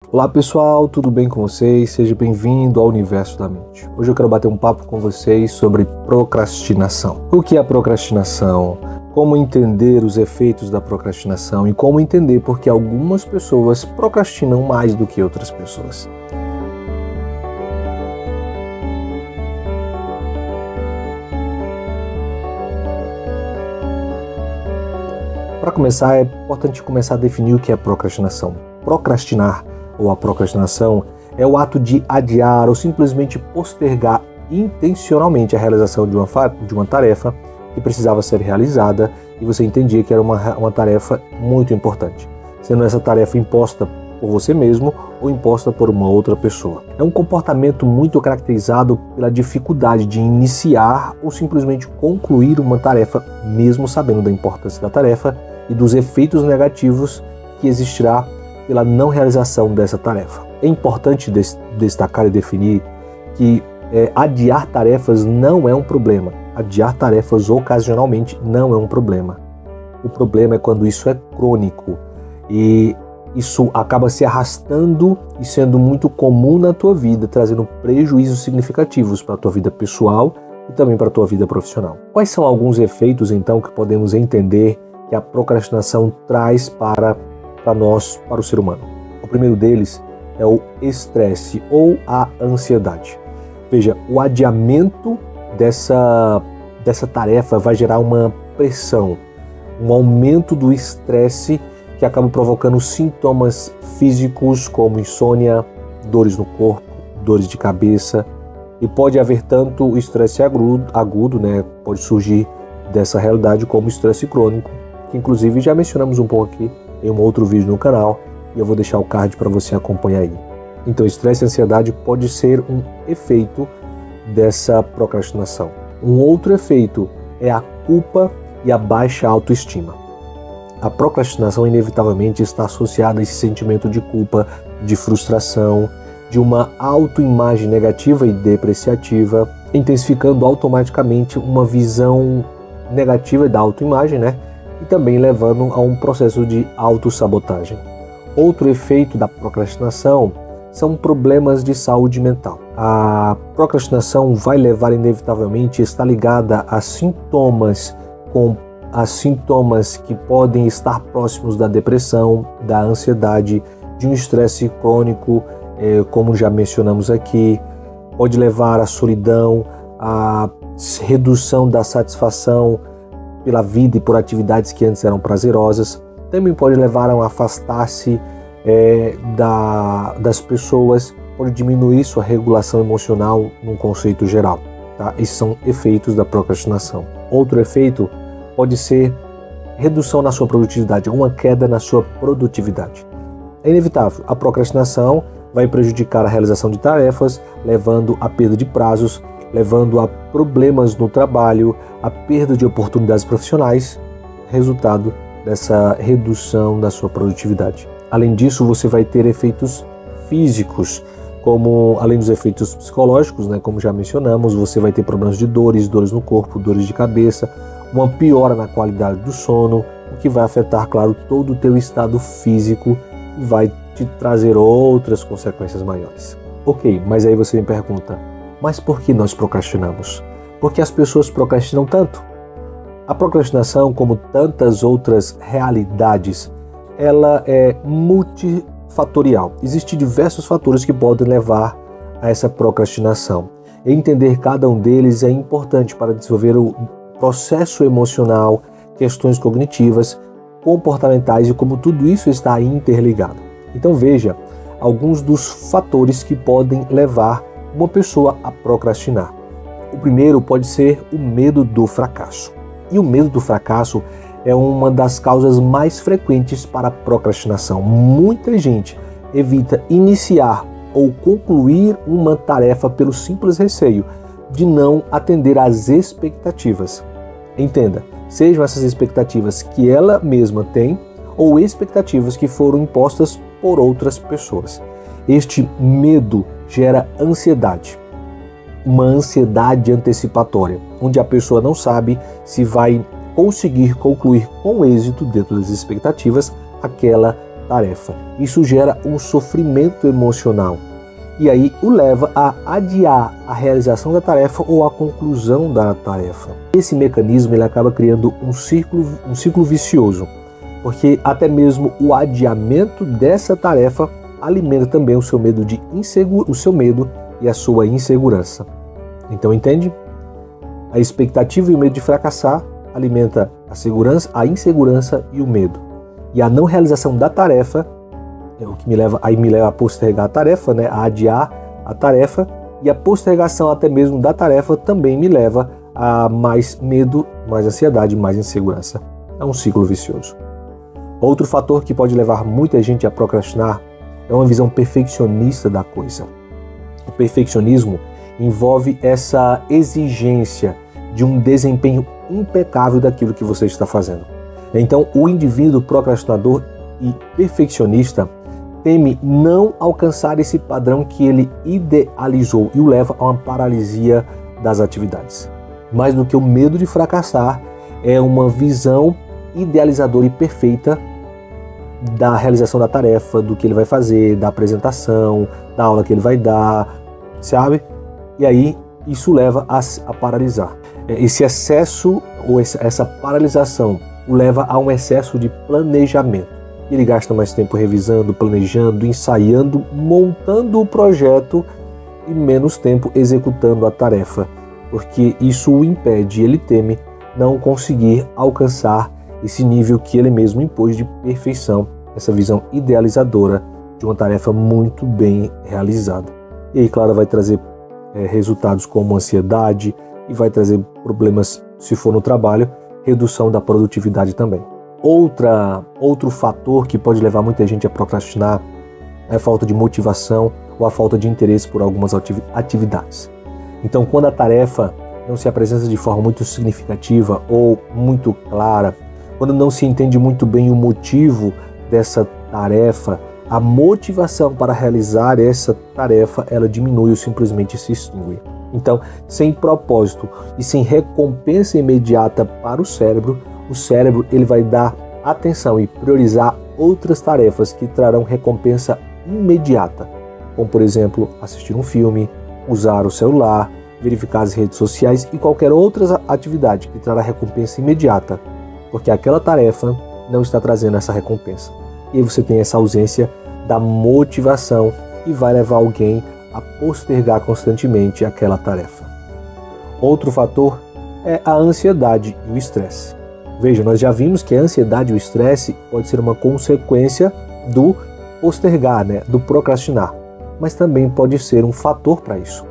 Olá pessoal, tudo bem com vocês? Seja bem-vindo ao Universo da Mente. Hoje eu quero bater um papo com vocês sobre procrastinação. O que é a procrastinação? Como entender os efeitos da procrastinação e como entender por que algumas pessoas procrastinam mais do que outras pessoas. Para começar, é importante começar a definir o que é procrastinação. Procrastinar ou a procrastinação é o ato de adiar ou simplesmente postergar intencionalmente a realização de uma tarefa que precisava ser realizada e você entendia que era uma tarefa muito importante, sendo essa tarefa imposta por você mesmo ou imposta por uma outra pessoa. É um comportamento muito caracterizado pela dificuldade de iniciar ou simplesmente concluir uma tarefa, mesmo sabendo da importância da tarefa e dos efeitos negativos que existirá pela não realização dessa tarefa. É importante destacar e definir que adiar tarefas não é um problema. Adiar tarefas ocasionalmente não é um problema. O problema é quando isso é crônico e isso acaba se arrastando e sendo muito comum na tua vida, trazendo prejuízos significativos para a tua vida pessoal e também para a tua vida profissional. Quais são alguns efeitos, então, que podemos entender que a procrastinação traz para nós, para o ser humano? O primeiro deles é o estresse ou a ansiedade. Veja, o adiamento dessa tarefa vai gerar uma pressão, um aumento do estresse que acaba provocando sintomas físicos como insônia, dores no corpo, dores de cabeça, e pode haver tanto o estresse agudo, né? Pode surgir dessa realidade como o estresse crônico, que inclusive já mencionamos um pouco aqui em um outro vídeo no canal, e eu vou deixar o card para você acompanhar aí. Então, estresse e ansiedade pode ser um efeito dessa procrastinação. Um outro efeito é a culpa e a baixa autoestima. A procrastinação inevitavelmente está associada a esse sentimento de culpa, de frustração, de uma autoimagem negativa e depreciativa, intensificando automaticamente uma visão negativa da autoimagem, né? E também levando a um processo de autossabotagem. Outro efeito da procrastinação são problemas de saúde mental. A procrastinação vai levar inevitavelmente, está ligada a sintomas que podem estar próximos da depressão, da ansiedade, de um estresse crônico, como já mencionamos aqui, pode levar à solidão, à redução da satisfação pela vida e por atividades que antes eram prazerosas. Também pode levar a um afastar-se das pessoas, pode diminuir sua regulação emocional num conceito geral. Tá? Esses são efeitos da procrastinação. Outro efeito pode ser redução na sua produtividade, alguma queda na sua produtividade. É inevitável, a procrastinação vai prejudicar a realização de tarefas, levando à perda de prazos, levando a problemas no trabalho, a perda de oportunidades profissionais, resultado dessa redução da sua produtividade. Além disso, você vai ter efeitos físicos, como além dos efeitos psicológicos, né, como já mencionamos, você vai ter problemas de dores no corpo, dores de cabeça, uma piora na qualidade do sono, o que vai afetar, claro, todo o teu estado físico e vai te trazer outras consequências maiores. Ok, mas aí você me pergunta, mas por que nós procrastinamos? Por que as pessoas procrastinam tanto? A procrastinação, como tantas outras realidades, ela é multifatorial. Existem diversos fatores que podem levar a essa procrastinação. Entender cada um deles é importante para desenvolver o processo emocional, questões cognitivas, comportamentais e como tudo isso está interligado. Então veja alguns dos fatores que podem levar uma pessoa a procrastinar. O primeiro pode ser o medo do fracasso. E o medo do fracasso é uma das causas mais frequentes para a procrastinação. Muita gente evita iniciar ou concluir uma tarefa pelo simples receio de não atender às expectativas. Entenda, sejam essas expectativas que ela mesma tem ou expectativas que foram impostas por outras pessoas. Este medo gera ansiedade, uma ansiedade antecipatória, onde a pessoa não sabe se vai conseguir concluir com êxito dentro das expectativas aquela tarefa. Isso gera um sofrimento emocional e aí o leva a adiar a realização da tarefa ou a conclusão da tarefa. Esse mecanismo ele acaba criando um ciclo vicioso, porque até mesmo o adiamento dessa tarefa alimenta também o seu medo e a sua insegurança. Então entende? A expectativa e o medo de fracassar alimenta a insegurança e o medo. E a não realização da tarefa é o que me leva a postergar a tarefa, né? A adiar a tarefa, e a postergação até mesmo da tarefa também me leva a mais medo, mais ansiedade, mais insegurança. É um ciclo vicioso. Outro fator que pode levar muita gente a procrastinar é uma visão perfeccionista da coisa. O perfeccionismo envolve essa exigência de um desempenho impecável daquilo que você está fazendo. Então, o indivíduo procrastinador e perfeccionista teme não alcançar esse padrão que ele idealizou e o leva a uma paralisia das atividades. Mais do que o medo de fracassar, é uma visão idealizadora e perfeita da realização da tarefa, do que ele vai fazer, da apresentação, da aula que ele vai dar, sabe? E aí isso leva a paralisar. Esse excesso ou essa paralisação o leva a um excesso de planejamento. Ele gasta mais tempo revisando, planejando, ensaiando, montando o projeto e menos tempo executando a tarefa, porque isso o impede, ele teme não conseguir alcançar esse nível que ele mesmo impôs de perfeição, essa visão idealizadora de uma tarefa muito bem realizada. E aí, claro, vai trazer resultados como ansiedade e vai trazer problemas, se for no trabalho, redução da produtividade também. Outro fator que pode levar muita gente a procrastinar é a falta de motivação ou a falta de interesse por algumas atividades. Então, quando a tarefa não se apresenta de forma muito significativa ou muito clara, quando não se entende muito bem o motivo dessa tarefa, a motivação para realizar essa tarefa, ela diminui ou simplesmente se extingue. Então, sem propósito e sem recompensa imediata para o cérebro ele vai dar atenção e priorizar outras tarefas que trarão recompensa imediata, como por exemplo, assistir um filme, usar o celular, verificar as redes sociais e qualquer outra atividade que trará recompensa imediata, porque aquela tarefa não está trazendo essa recompensa. E aí você tem essa ausência da motivação e vai levar alguém a postergar constantemente aquela tarefa. Outro fator é a ansiedade e o estresse. Veja, nós já vimos que a ansiedade e o estresse pode ser uma consequência do postergar, do procrastinar, mas também pode ser um fator para isso.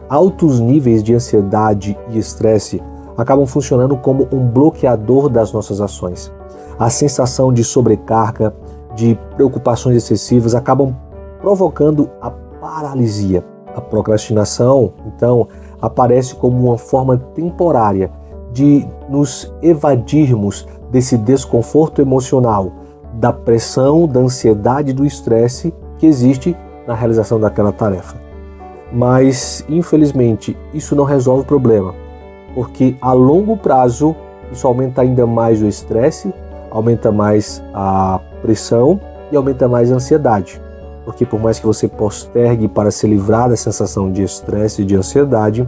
Altos níveis de ansiedade e estresse acabam funcionando como um bloqueador das nossas ações. A sensação de sobrecarga, de preocupações excessivas acabam provocando a paralisia. A procrastinação, então, aparece como uma forma temporária de nos evadirmos desse desconforto emocional, da pressão, da ansiedade e do estresse que existe na realização daquela tarefa. Mas, infelizmente, isso não resolve o problema, porque a longo prazo isso aumenta ainda mais o estresse, aumenta mais a pressão e aumenta mais a ansiedade. Porque por mais que você postergue para se livrar da sensação de estresse e de ansiedade,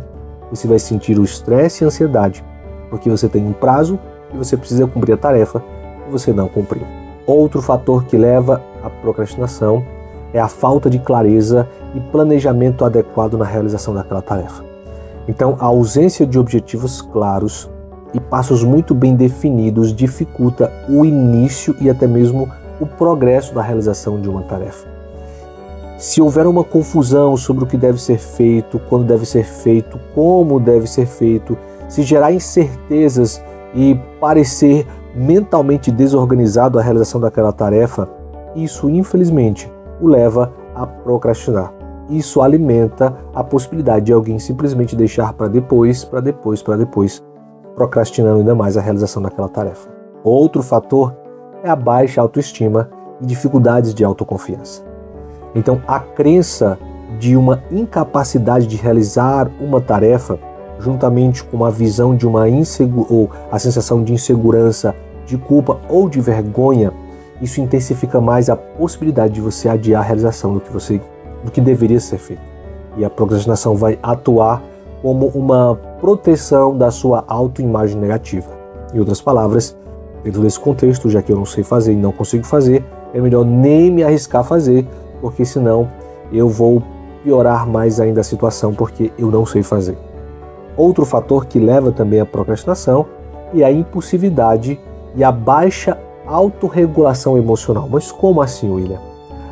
você vai sentir o estresse e a ansiedade, porque você tem um prazo e você precisa cumprir a tarefa e você não cumpriu. Outro fator que leva à procrastinação é a falta de clareza e planejamento adequado na realização daquela tarefa. Então, a ausência de objetivos claros e passos muito bem definidos dificulta o início e até mesmo o progresso da realização de uma tarefa. Se houver uma confusão sobre o que deve ser feito, quando deve ser feito, como deve ser feito, se gerar incertezas e parecer mentalmente desorganizado a realização daquela tarefa, isso infelizmente o leva a procrastinar. Isso alimenta a possibilidade de alguém simplesmente deixar para depois, procrastinando ainda mais a realização daquela tarefa. Outro fator é a baixa autoestima e dificuldades de autoconfiança. Então, a crença de uma incapacidade de realizar uma tarefa, juntamente com a visão de ou a sensação de insegurança, de culpa ou de vergonha, isso intensifica mais a possibilidade de você adiar a realização do que deveria ser feito. E a procrastinação vai atuar como uma proteção da sua autoimagem negativa. Em outras palavras, dentro desse contexto, já que eu não sei fazer e não consigo fazer, é melhor nem me arriscar a fazer, porque senão eu vou piorar mais ainda a situação, porque eu não sei fazer. Outro fator que leva também à procrastinação é a impulsividade e a baixa autorregulação emocional. Mas como assim, William?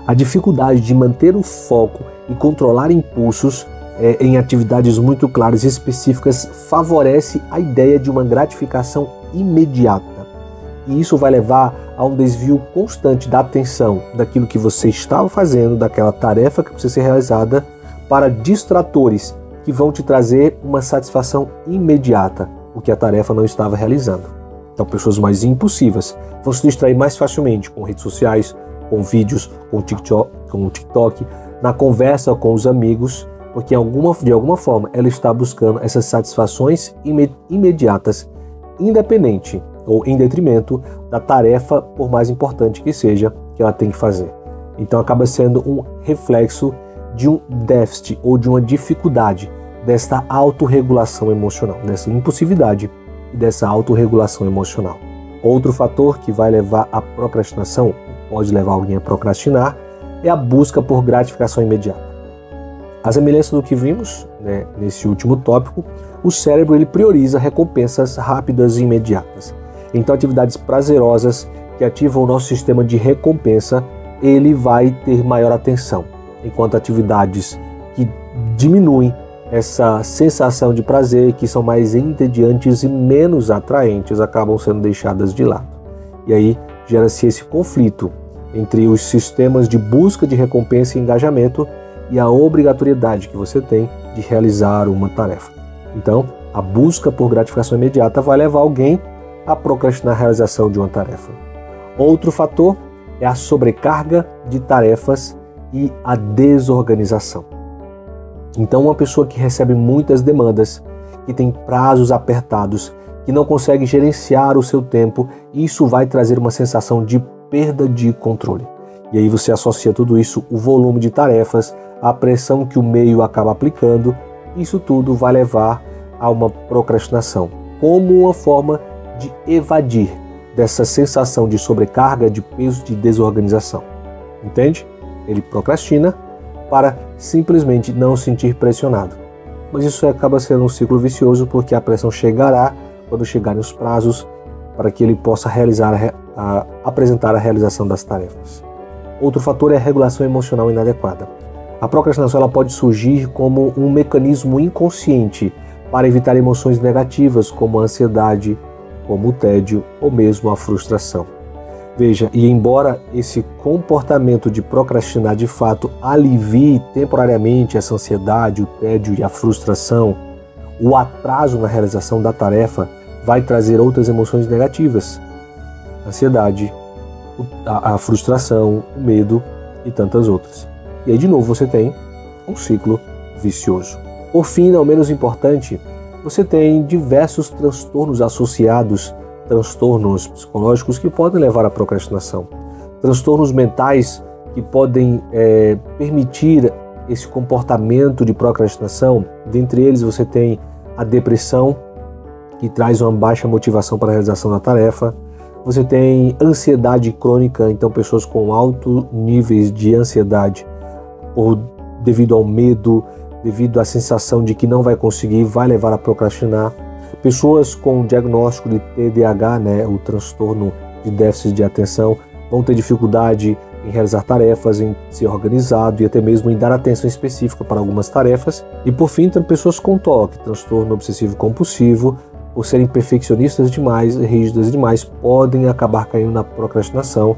A dificuldade de manter o foco e controlar impulsos em atividades muito claras e específicas favorece a ideia de uma gratificação imediata. E isso vai levar a um desvio constante da atenção daquilo que você estava fazendo, daquela tarefa que precisa ser realizada, para distratores que vão te trazer uma satisfação imediata, o que a tarefa não estava realizando. Então, pessoas mais impulsivas vão se distrair mais facilmente com redes sociais, com vídeos, com o TikTok, na conversa com os amigos, porque de alguma forma ela está buscando essas satisfações imediatas, independente ou em detrimento da tarefa, por mais importante que seja, que ela tem que fazer. Então acaba sendo um reflexo de um déficit ou de uma dificuldade desta autorregulação emocional, dessa impulsividade e dessa autorregulação emocional. Outro fator que vai levar à procrastinação, pode levar alguém a procrastinar, é a busca por gratificação imediata. A semelhança do que vimos, nesse último tópico, o cérebro ele prioriza recompensas rápidas e imediatas. Então, atividades prazerosas que ativam o nosso sistema de recompensa, ele vai ter maior atenção, enquanto atividades que diminuem essa sensação de prazer, que são mais entediantes e menos atraentes, acabam sendo deixadas de lado. E aí gera-se esse conflito entre os sistemas de busca de recompensa e engajamento e a obrigatoriedade que você tem de realizar uma tarefa. Então, a busca por gratificação imediata vai levar alguém a procrastinar a realização de uma tarefa. Outro fator é a sobrecarga de tarefas e a desorganização. Então, uma pessoa que recebe muitas demandas, que tem prazos apertados, que não consegue gerenciar o seu tempo, isso vai trazer uma sensação de perda de controle. E aí você associa tudo isso, o volume de tarefas, a pressão que o meio acaba aplicando, isso tudo vai levar a uma procrastinação, como uma forma de evadir dessa sensação de sobrecarga, de peso, de desorganização. Entende? Ele procrastina para simplesmente não se sentir pressionado. Mas isso acaba sendo um ciclo vicioso, porque a pressão chegará quando chegarem os prazos para que ele possa apresentar a realização das tarefas. Outro fator é a regulação emocional inadequada. A procrastinação ela pode surgir como um mecanismo inconsciente para evitar emoções negativas como a ansiedade, como o tédio ou mesmo a frustração. Veja, e embora esse comportamento de procrastinar de fato alivie temporariamente essa ansiedade, o tédio e a frustração, o atraso na realização da tarefa vai trazer outras emoções negativas. A ansiedade, a frustração, o medo e tantas outras. E aí de novo você tem um ciclo vicioso. Por fim, não menos importante, você tem diversos transtornos associados, transtornos psicológicos que podem levar à procrastinação, transtornos mentais que podem permitir esse comportamento de procrastinação. Dentre eles você tem a depressão, que traz uma baixa motivação para a realização da tarefa. Você tem ansiedade crônica, então pessoas com altos níveis de ansiedade devido ao medo, devido à sensação de que não vai conseguir, vai levar a procrastinar. Pessoas com diagnóstico de TDAH, o transtorno de déficit de atenção, vão ter dificuldade em realizar tarefas, em ser organizado e até mesmo em dar atenção específica para algumas tarefas. E por fim, tem pessoas com TOC, transtorno obsessivo compulsivo, por serem perfeccionistas demais, rígidas demais, podem acabar caindo na procrastinação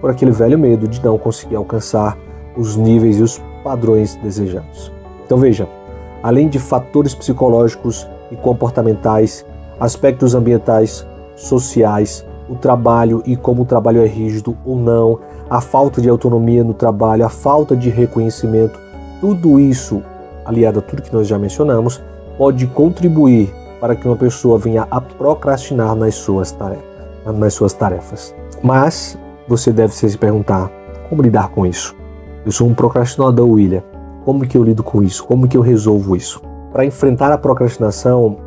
por aquele velho medo de não conseguir alcançar os níveis e os padrões desejados. Então veja, além de fatores psicológicos e comportamentais, aspectos ambientais, sociais, o trabalho e como o trabalho é rígido ou não, a falta de autonomia no trabalho, a falta de reconhecimento, tudo isso, aliado a tudo que nós já mencionamos, pode contribuir para que uma pessoa venha a procrastinar nas suas tarefas. Mas você deve se perguntar: como lidar com isso? Eu sou um procrastinador, William. Como que eu lido com isso? Como que eu resolvo isso? Para enfrentar a procrastinação,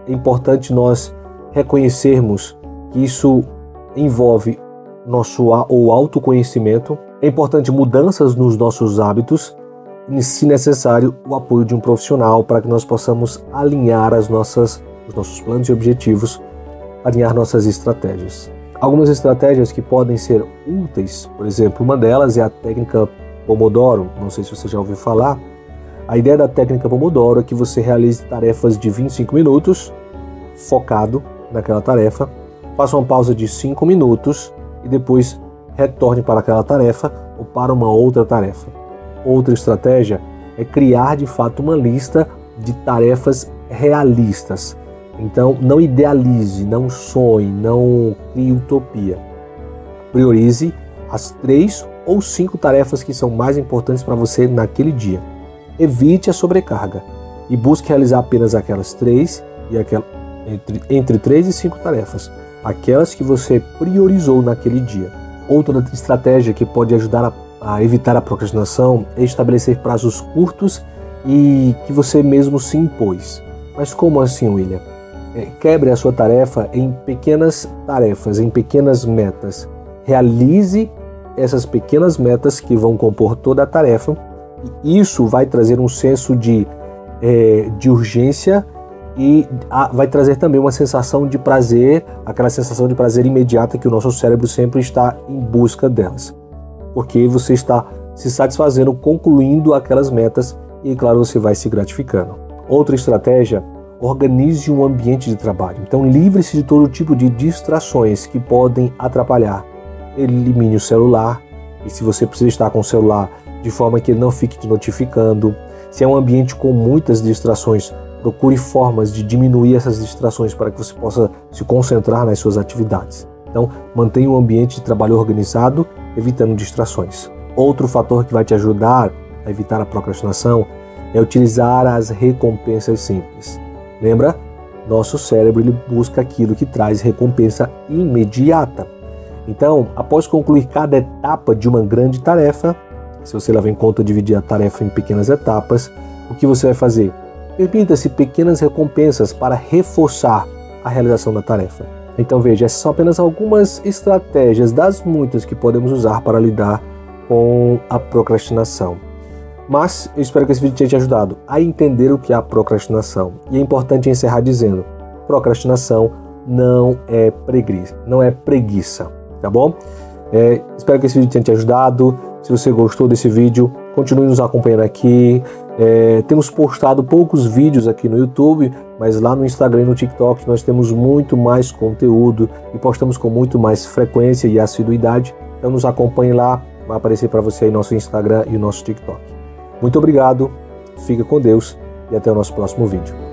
é importante nós reconhecermos que isso envolve o autoconhecimento, é importante mudanças nos nossos hábitos e, se necessário, o apoio de um profissional para que nós possamos alinhar os nossos planos e objetivos, alinhar nossas estratégias. Algumas estratégias que podem ser úteis, por exemplo, uma delas é a técnica Pomodoro, não sei se você já ouviu falar. A ideia da técnica Pomodoro é que você realize tarefas de 25 minutos, focado naquela tarefa, faça uma pausa de 5 minutos e depois retorne para aquela tarefa ou para uma outra tarefa. Outra estratégia é criar de fato uma lista de tarefas realistas. Então, não idealize, não sonhe, não crie utopia. Priorize as 3 ou 5 tarefas que são mais importantes para você naquele dia. Evite a sobrecarga e busque realizar apenas aquelas 3 e entre 3 e 5 tarefas, aquelas que você priorizou naquele dia. Outra estratégia que pode ajudar a evitar a procrastinação é estabelecer prazos curtos e que você mesmo se impôs. Mas como assim, William? Quebre a sua tarefa em pequenas tarefas, em pequenas metas. Realize essas pequenas metas que vão compor toda a tarefa, e isso vai trazer um senso de urgência e vai trazer também uma sensação de prazer, aquela sensação de prazer imediata que o nosso cérebro sempre está em busca delas, porque você está se satisfazendo concluindo aquelas metas e, claro, você vai se gratificando. Outra estratégia: organize um ambiente de trabalho. Então, livre-se de todo tipo de distrações que podem atrapalhar. Elimine o celular, e se você precisa estar com o celular, de forma que ele não fique te notificando. Se é um ambiente com muitas distrações, procure formas de diminuir essas distrações para que você possa se concentrar nas suas atividades. Então, mantenha um ambiente de trabalho organizado, evitando distrações. Outro fator que vai te ajudar a evitar a procrastinação é utilizar as recompensas simples. Lembra? Nosso cérebro ele busca aquilo que traz recompensa imediata. Então, após concluir cada etapa de uma grande tarefa, se você levar em conta dividir a tarefa em pequenas etapas, o que você vai fazer? Permita-se pequenas recompensas para reforçar a realização da tarefa. Então veja, essas são apenas algumas estratégias das muitas que podemos usar para lidar com a procrastinação. Mas eu espero que esse vídeo tenha te ajudado a entender o que é a procrastinação. E é importante encerrar dizendo: procrastinação não é preguiça, tá bom? Espero que esse vídeo tenha te ajudado. Se você gostou desse vídeo, continue nos acompanhando aqui. Temos postado poucos vídeos aqui no YouTube, mas lá no Instagram e no TikTok nós temos muito mais conteúdo e postamos com muito mais frequência e assiduidade. Então nos acompanhe lá, vai aparecer para você aí nosso Instagram e o nosso TikTok. Muito obrigado, fica com Deus e até o nosso próximo vídeo.